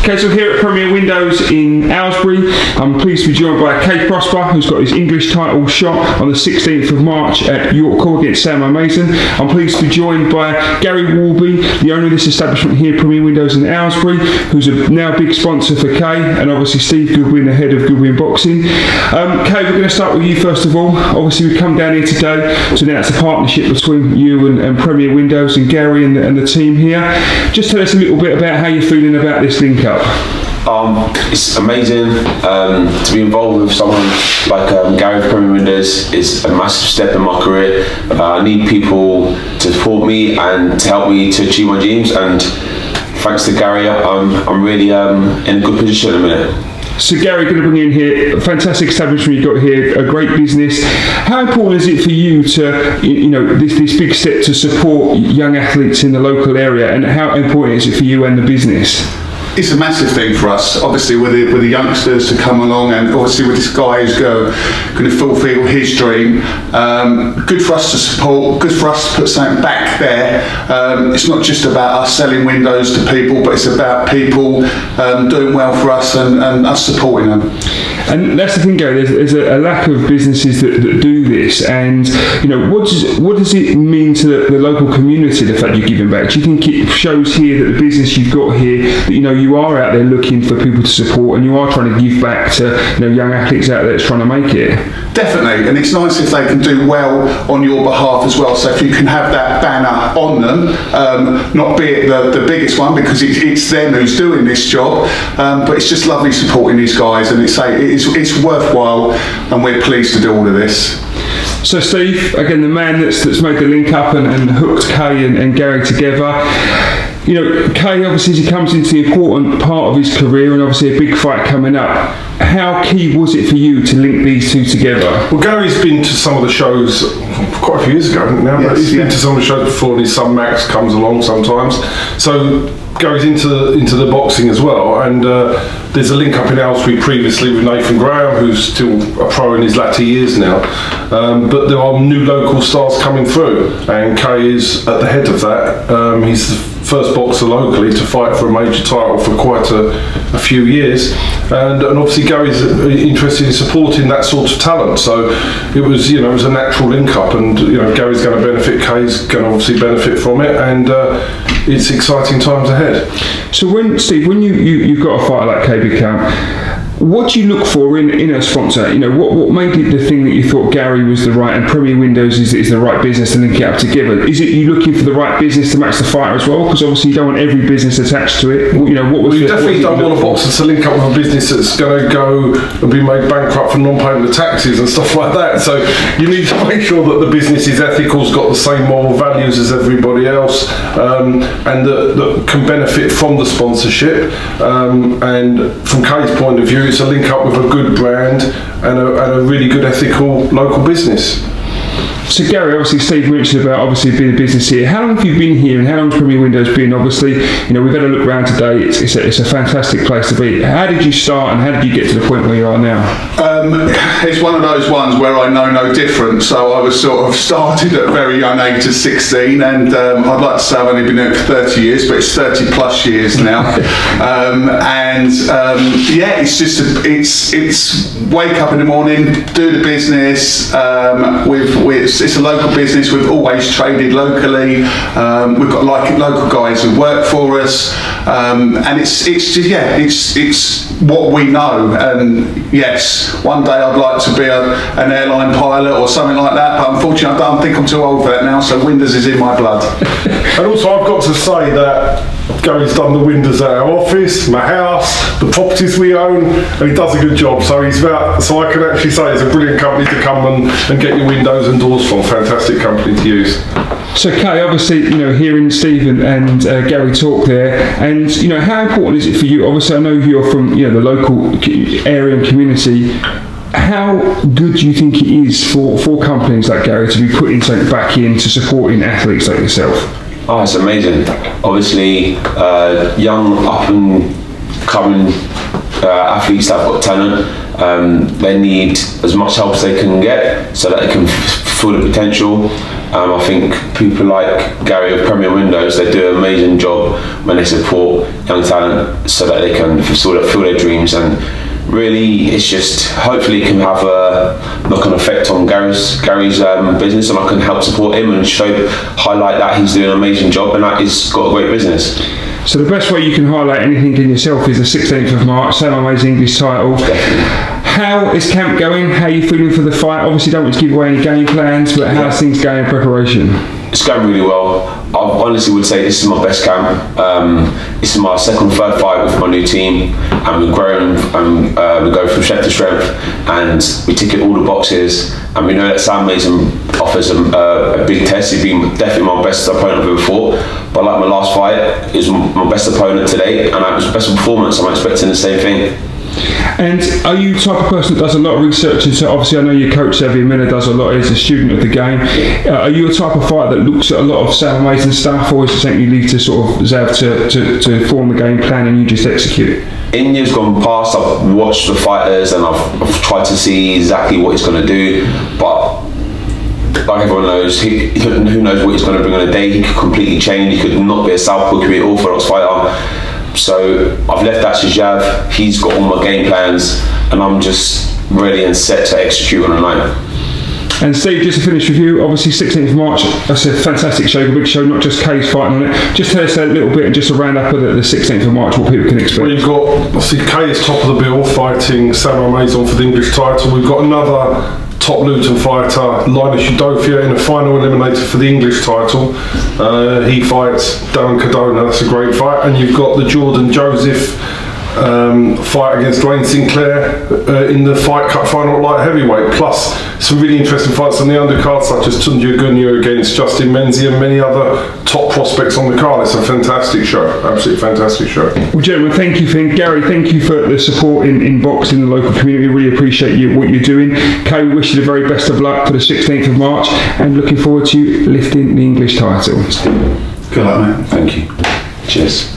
Okay, so here at Premier Windows in Aylesbury, I'm pleased to be joined by Kay Prospere, who's got his English title shot on the 16th of March at York Court against Sam Mason. I'm pleased to be joined by Gary Warby, the owner of this establishment here, Premier Windows in Aylesbury, who's a now big sponsor for Kay, and obviously Steve Goodwin, the head of Goodwin Boxing. Kay, we're going to start with you first of all. Obviously, we've come down here today to announce the partnership between you and Premier Windows and Gary and the team here. Just tell us a little bit about how you're feeling about this link up. It's amazing to be involved with someone like Gary from Premier Windows. Is a massive step in my career. I need people to support me and to help me to achieve my dreams, and thanks to Gary, I'm really in a good position at the minute. So Gary, going to bring you in here, a fantastic establishment you've got here, a great business. How important is it for you to, this big step to support young athletes in the local area, and how important is it for you and the business? It's a massive thing for us, obviously, with the youngsters to come along, and obviously with this guy who's going to fulfil his dream. Good for us to support, good for us to put something back there. It's not just about us selling windows to people, but it's about people doing well for us and us supporting them. And that's the thing, Gary, there's a lack of businesses that do this, and what does it mean to the local community, the fact you're giving back? Do you think it shows here that the business you've got here, that you are out there looking for people to support, and you are trying to give back to young athletes out there that's trying to make it? Definitely, and it's nice if they can do well on your behalf as well. So if you can have that banner on them, not be it the biggest one, because it's them who's doing this job, but it's just lovely supporting these guys, and it's worthwhile, and we're pleased to do all of this. So Steve, again, the man that's made the link up and hooked Kay and Gary together. Kay, obviously, as he comes into the important part of his career, and obviously a big fight coming up, how key was it for you to link these two together? Well, Gary's been to some of the shows quite a few years ago now, but he's been to some of the shows before, and his son Max comes along sometimes. So Gary's into the boxing as well, and there's a link up in Aylesbury previously with Nathan Graham, who's still a pro in his latter years now. But there are new local stars coming through, and Kay is at the head of that. He's the first boxer locally to fight for a major title for quite a few years, and obviously Gary's interested in supporting that sort of talent. So it was a natural link up, and Gary's going to benefit, Kay's going to obviously benefit from it, and it's exciting times ahead. So Steve, when you've got a fighter like Kay Camp, what do you look for in a sponsor? What made it the thing that you thought Gary was the right, and Premier Windows is the right business to link it up together? Is it you looking for the right business to match the fighter as well? Because obviously you don't want every business attached to it. You definitely don't want a boxer to link up with a business that's going to go and be made bankrupt for non-payment of taxes and stuff like that. So you need to make sure that the business is ethical, has got the same moral values as everybody else, and that can benefit from the sponsorship. And from Kay's point of view, it's a link up with a good brand and a really good ethical local business. So Gary, obviously Steve mentioned about obviously being a business here. How long have you been here, and how long has Premier Windows been? Obviously, we've had a look around today. It's a fantastic place to be. How did you start, and how did you get to the point where you are now? It's one of those ones where I know no different. So I was sort of started at a very young age of 16, and I'd like to say I've only been doing it for 30 years, but it's 30 plus years now. It's just it's wake up in the morning, do the business. It's a local business. We've always traded locally. We've got local guys who work for us, and it's what we know. And yes, one day I'd like to be an airline pilot or something like that, but unfortunately I don't think I'm too old for that now. So Windows is in my blood. And also I've got to say that Gary's done the windows at our office, my house, the properties we own, and he does a good job. So so I can actually say it's a brilliant company to come and get your windows and doors from. Fantastic company to use. So Kay, obviously, hearing Steve and Gary talk there, and how important is it for you? Obviously, I know you're from the local area and community. How good do you think it is for companies like Gary to be putting something back into supporting athletes like yourself? Oh, it's amazing. Obviously, young up and coming athletes that have got talent. They need as much help as they can get so that they can fulfill the potential. I think people like Gary of Premier Windows, they do an amazing job when they support young talent so that they can fulfill their dreams. And really, it's just, hopefully it can have a knock-on effect on Gary's business, and I can help support him and highlight that he's doing an amazing job and that he's got a great business. So the best way you can highlight anything in yourself is the 16th of March, Sam Amazing English title. How is camp going? How are you feeling for the fight? Obviously don't want to give away any game plans, but how's things going in preparation? It's going really well. I honestly would say this is my best camp. This is my second, third fight with my new team, and we're growing and we go from strength to strength, and we tick all the boxes, and we know that Sam Mason offers a big test. He's been definitely my best opponent I've ever fought, but like my last fight, he was my best opponent today, and that was the best performance. I'm expecting the same thing. And are you the type of person that does a lot of research? And so obviously I know your coach Xavier Miller does a lot, he's a student of the game. Are you a type of fighter that looks at a lot of Sam Amazing stuff, or is it something you leave to sort of Zav to form the game plan and you just execute it? In years gone past, I've watched the fighters and I've tried to see exactly what he's going to do, but like everyone knows, who knows what he's going to bring on a day. He could completely change, he could not be a southpaw, he could be an orthodox fighter. So I've left that to Jav. He's got all my game plans and I'm just ready and set to execute on the night. And Steve, just to finish with you, obviously 16th of March, that's a fantastic show, a big show, not just Kay's fighting on it. Just tell us a little bit and just a round up of the 16th of March, what people can expect. We've got, obviously Kay is top of the bill fighting Sam Amazing for the English title. We've got another top Luton fighter, Linus Udofia, in a final eliminator for the English title. He fights Darren Cardona, that's a great fight. And you've got the Jordan Joseph fight against Dwayne Sinclair in the Fight Cup final at light heavyweight, plus some really interesting fights on the undercard, such as Tunja Gunyu against Justin Menzies and many other top prospects on the card. It's a fantastic show, absolutely fantastic show. Well, gentlemen, thank you, Finn. Gary, thank you for the support in boxing in the local community. Really appreciate what you're doing. Kay, we wish you the very best of luck for the 16th of March and looking forward to you lifting the English title. Good luck, mate. Thank you. Cheers.